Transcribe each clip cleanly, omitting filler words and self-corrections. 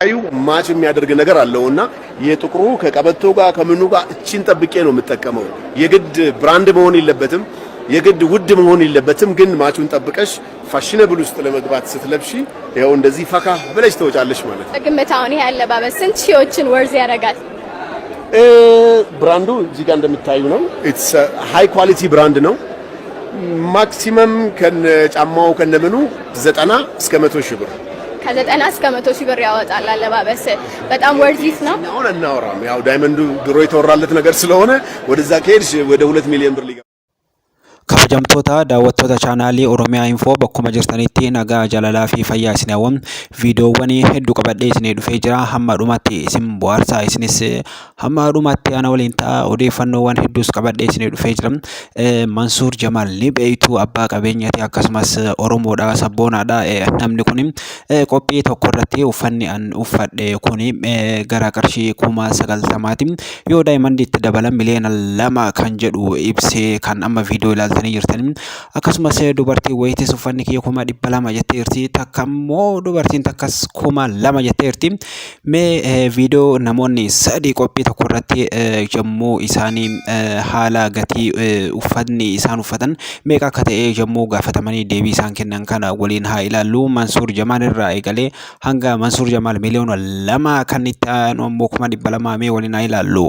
አዩ ማች የሚያደርግ ነገር አለውና የጥቁሩ ከቀበቶ ጋር ከምኑ ጋር እቺን ጠብቄ ነው የምጠቀመው። የግድ ብራንድ መሆን የለበትም፣ የግድ ውድ መሆን የለበትም። ግን ማቹን ጠብቀሽ ፋሽነብል ውስጥ ለመግባት ስትለብሺ ያው እንደዚህ ፈካ ብለሽ ተወጫለሽ ማለት ነው። ግምታውን ይሄ አለባበስ ስንት ሺዎችን ወርዝ ያደርጋል? ብራንዱ እዚህ ጋር እንደምታዩ ነው። ኢትስ ሃይ ኳሊቲ ብራንድ ነው። ማክሲመም ከጫማው ከነምኑ 90 እስከ 100 ሺህ ብር ከ90 እስከ 100 ሺህ ብር ያወጣል። አለባበስ በጣም ወርዚት ነው። አሁን እናወራም ያው ዳይመንዱ ድሮ የተወራለት ነገር ስለሆነ ወደዛ ከሄድሽ ወደ 2 ሚሊዮን ብር ሊገባ kabajamtoota daawwattoota chaanaalii Oromiyaa Infoo bakkuma jirtanitti nagaa jaalalaa fi fayyaa isin hawwam viidiyoowwan hedduu qabadhee isin dhufee jira hamma dhumatti isin bohaarsaa isinis hamma dhumatti ana waliin ta'a odeeffannoowwan hedduus qabadhee isin dhufee jira. Mansuur Jamaal ni beeytu abbaa qabeenyaati akkasumas Oromoodha sabboonaadha. Namni kun qophii tokko irratti uffanni an uffadhe kun gara qarshii 90,000ti yoo daayimandiitti dabalan miliyoona 2 kan jedhu ibsee kan amma viidiyoo ilaaltanii jirtanii akkasumas dubartii wayitis uffanni kiyya 200 jetteerti takkammoo dubartiin takkas 200 jetteerti. Mee viidiyoo namoonni sadii qophii tokko irratti jemmuu isaanii haala gatii uffanni isaan uffatan meeqa akka ta'e jemmuu gaafatamanii deebii isaan kennan kana waliin haa ilaallu. Mansuur Jamaal irraa eegalee hanga Mansuur Jamaal miliyoona 2 kan itti aanu ammoo 200 mee waliin haa ilaallu.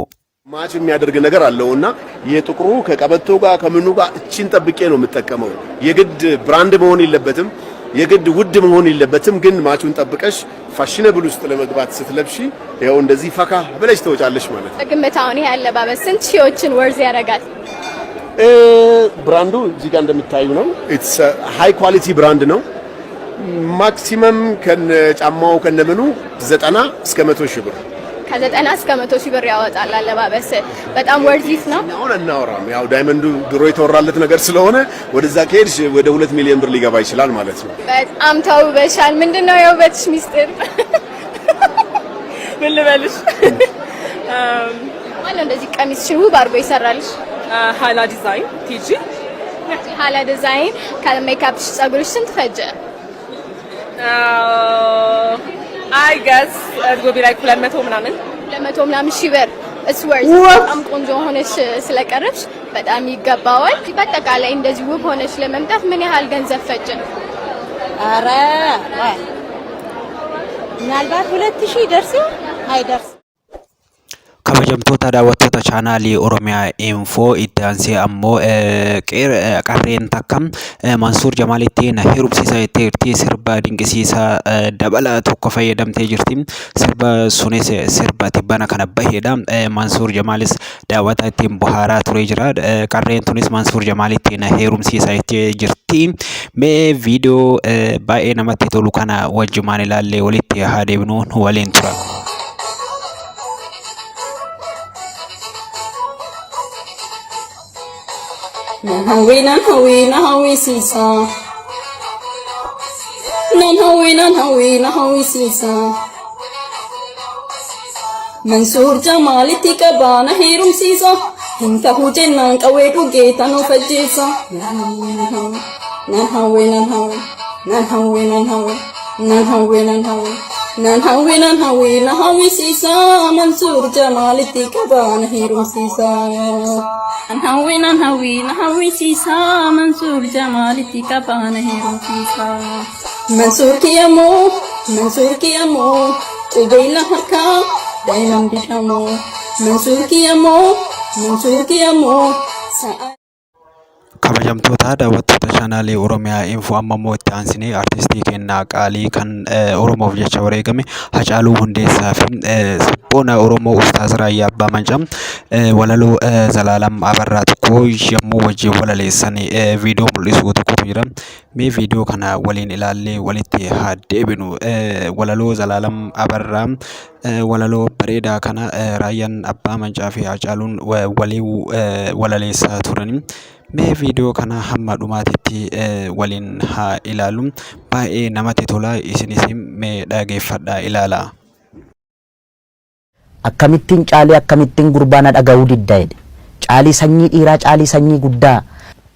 ማች የሚያደርግ ነገር አለውና የጥቁሩ ከቀበቶ ጋር ከምኑ ጋር እቺን ጠብቄ ነው የምጠቀመው። የግድ ብራንድ መሆን የለበትም፣ የግድ ውድ መሆን የለበትም። ግን ማቹን ጠብቀሽ ፋሽነብል ውስጥ ለመግባት ስትለብሺ ያው እንደዚህ ፈካ ብለሽ ተወጫለሽ ማለት ነው። ግምታውን ይሄ አለባበስ ስንት ሺዎችን ወርዝ ያደርጋል? ብራንዱ እዚህ ጋር እንደምታዩ ነው። ኢትስ ሃይ ኳሊቲ ብራንድ ነው። ማክሲመም ከጫማው ከነምኑ 90 እስከ 100 ሺህ ብር ከ90 እስከ 100 ሺህ ብር ያወጣል። አለባበስ በጣም ወርዚት ነው። አሁን እናወራም ያው ዳይመንዱ ድሮ የተወራለት ነገር ስለሆነ ወደዛ ከሄድሽ ወደ 2 ሚሊዮን ብር ሊገባ ይችላል ማለት ነው። በጣም ተውበሻል። ምንድነው የውበትሽ ሚስጥር? ምን ልበልሽ? ማለት እንደዚህ ቀሚስሽን ውብ አድርጎ ይሰራልሽ? ሀላ ዲዛይን ቲጂ ሀላ ዲዛይን ከሜካፕሽ ጸጉርሽ ስንት ፈጀ? I guess it will be like 200 ምናምን 200 ምናምን ሺህ ብር እሱ ወርዝ በጣም ቆንጆ ሆነሽ ስለቀረብሽ በጣም ይገባዋል። በአጠቃላይ እንደዚህ ውብ ሆነሽ ለመምጣት ምን ያህል ገንዘብ ፈጀ? አረ ምናልባት 2000 ደርሶ አይደርስ። kabajamtoota daawwattoota chaanaalii Oromiyaa Infoo itti aansee ammoo qarreen takka Mansuur Jamaalitti na hirubsiisaa jetteerti. Sirba dinqisiisaa dabala tokko fayyadamtee jirti. Sirba sunis sirba tibbana kana baheedha. Mansuur Jamaalis daawwataa ittiin bohaaraa turee jira. Qarreen tunis Mansuur Jamaalitti na hirubsiisaa jettee jirti. Mee viidiyoo baay'ee namatti tolu kana wajjumaan ilaallee walitti haa deebinu waliin tura. Nan hawi sisa. Nan hawi sisa. Mansuur Jamaal itti qabana heerum sisa. Hinka hujennan qawee dhugee tanuu fajjeessa. Nan hawi sisa. Mansuur Jamaal itti qabana heerum sisa. Nan hawi sisa. Mansuur Jamaal itti qabana heerum sisa. Mansuur kiyamo Tubeela harka diamond dishamo. Mansuur kiyamo kabajamtoota daawwattoota chaanaalii Oromiyaa Infoo amma immoo itti aansinee artistii kennaa qaalii kan Oromoof jecha wareegame Hacaaluu Hundeessaa fi sabboona Oromoo Ustaaz Raayyaa Abbaa Mancaa walaloo Zalaalam Abarraa tokko yommuu wajjin walaleessan viidiyoo mul'isuu tokkotu jira. Mee viidiyoo kana waliin ilaallee walitti haa deebinu. Walaloo Zalaalam Abarraa walaloo bareedaa kana Raayyaan Abbaa Mancaa fi Hacaaluun walaleessaa turani. Mee viidiyoo kana hamma dhumaatitti waliin haa ilaallu. Baay'ee namatti tola. Isinis mee dhageeffadhaa ilaalaa. Akkamittiin caalii akkamittiin gurbaana dhaga'uu diddaa jedhe. Caalii sanyii dhiiraa caalii sanyii guddaa.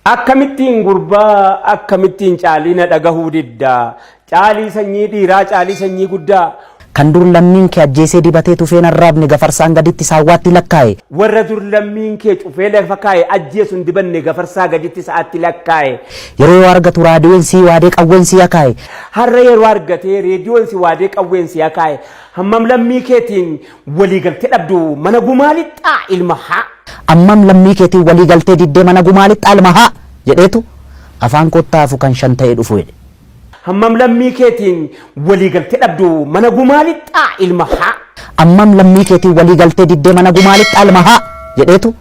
Akkamittiin gurbaa akkamittiin caalii na dhagahuu diddaa. Caalii sanyii dhiiraa caalii sanyii guddaa. kan dur lammiin kee ajjeesee dibatee tufeen arraabne gafarsaan gaditti saawwaatti lakkaa'e warra dur lammiin kee cufee lafa kaa'e ajjeesuun dibanne gafarsaa gaditti sa'aatti lakkaa'e yeroo yoo argatu raadiyoon sii waadee qawween sii akaa'e har'a yeroo argatee reediyoon si waadee qawween si akaa'e hammam lammii keetiin waliigaltee dhabdu mana gumaa lixxaa ilma haa ammam lammii keetiin waliigaltee diddee mana gumaa lixxaa ilma haa jedheetu afaan kottaafu kan shan ta'ee dhufu jedhe. hammam lammii keetiin waliigaltee dhabdu mana gumaa lixxaa ilma haa ammam lammii keetiin waliigaltee diddee mana gumaa lixxaa ilma haa jedheetu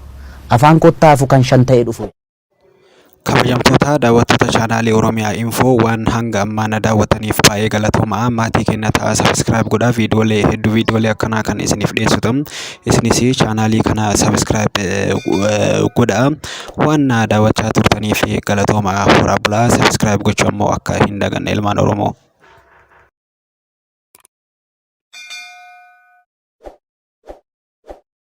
afaan kottaafu kan shan ta'ee dhufu. kabajamtoota daawwattoota chaanaalii Oromiyaa Infoo waan hanga ammaa na daawwataniif baay'ee galatoomaa maatii keenya ta'aa sabiskiraayib godhaa viidiyoolee hedduu viidiyoolee akkanaa kan isiniif dhiyeessutu isinis chaanaalii kana sabiskiraayib godhaa waan na daawwachaa turtaniif galatoomaa horaa bulaa sabiskiraayib gochuu ammoo akka hin daganne ilmaan Oromoo.